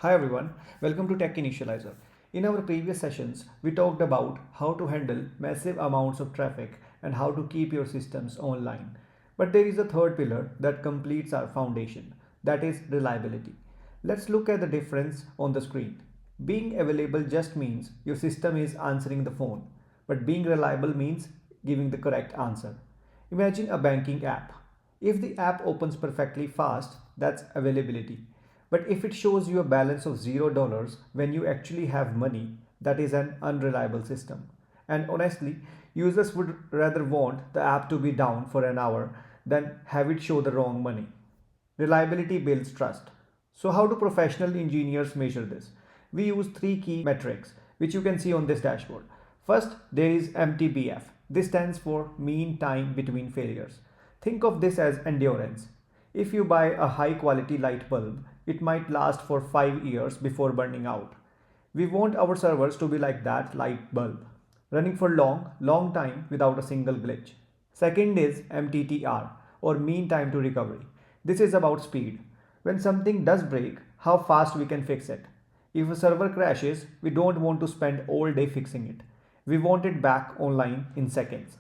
Hi everyone, welcome to Techinitializer. In our previous sessions, we talked about how to handle massive amounts of traffic and how to keep your systems online. But there is a third pillar that completes our foundation, that is reliability. Let's look at the difference on the screen. Being available just means your system is answering the phone, but being reliable means giving the correct answer. Imagine a banking app. If the app opens perfectly fast, that's availability. But if it shows you a balance of $0 when you actually have money, that is an unreliable system. And honestly, users would rather want the app to be down for an hour than have it show the wrong money. Reliability builds trust. So, how do professional engineers measure this? We use three key metrics, which you can see on this dashboard. First, there is MTBF. This stands for mean time between failures. Think of this as endurance. If you buy a high quality light bulb, it might last for 5 years before burning out. We want our servers to be like that light bulb, running for long time without a single glitch. Second is MTTR, or mean time to recovery. This is about speed. When something does break, how fast we can fix it. If a server crashes, we don't want to spend all day fixing it. We want it back online in seconds.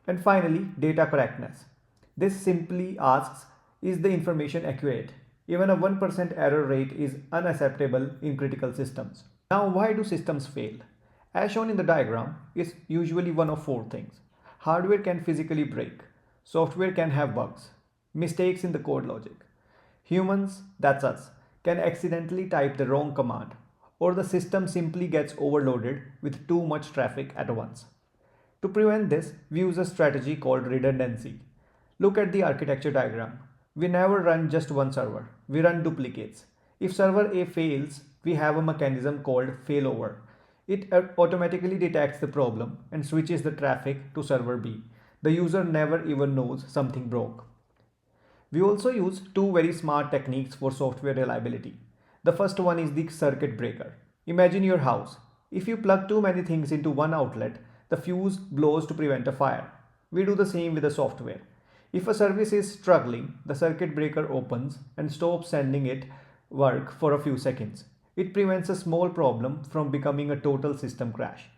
And finally, data correctness. This simply asks, is the information accurate? Even a 1% error rate is unacceptable in critical systems. Now, why do systems fail? As shown in the diagram, it's usually one of four things. Hardware can physically break. Software can have bugs. Mistakes in the code logic. Humans, that's us, can accidentally type the wrong command. Or the system simply gets overloaded with too much traffic at once. To prevent this, we use a strategy called redundancy. Look at the architecture diagram. We never run just one server, we run duplicates. If server A fails, we have a mechanism called failover. It automatically detects the problem and switches the traffic to server B. The user never even knows something broke. We also use two very smart techniques for software reliability. The first one is the circuit breaker. Imagine your house. If you plug too many things into one outlet, the fuse blows to prevent a fire. We do the same with the software. If a service is struggling, the circuit breaker opens and stops sending it work for a few seconds. It prevents a small problem from becoming a total system crash.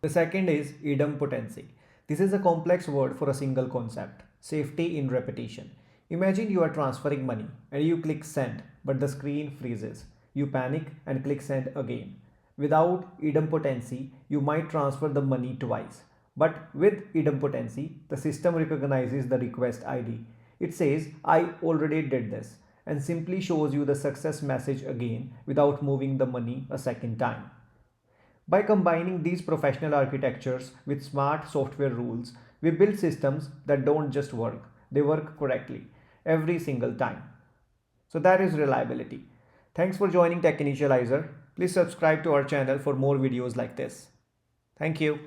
The second is idempotency. This is a complex word for a single concept, safety in repetition. Imagine you are transferring money and you click send, but the screen freezes. You panic and click send again. Without idempotency, you might transfer the money twice. But with idempotency, the system recognizes the request ID. It says, I already did this, and simply shows you the success message again without moving the money a second time. By combining these professional architectures with smart software rules, we build systems that don't just work, they work correctly every single time. So that is reliability. Thanks for joining Techinitializer. Please subscribe to our channel for more videos like this. Thank you.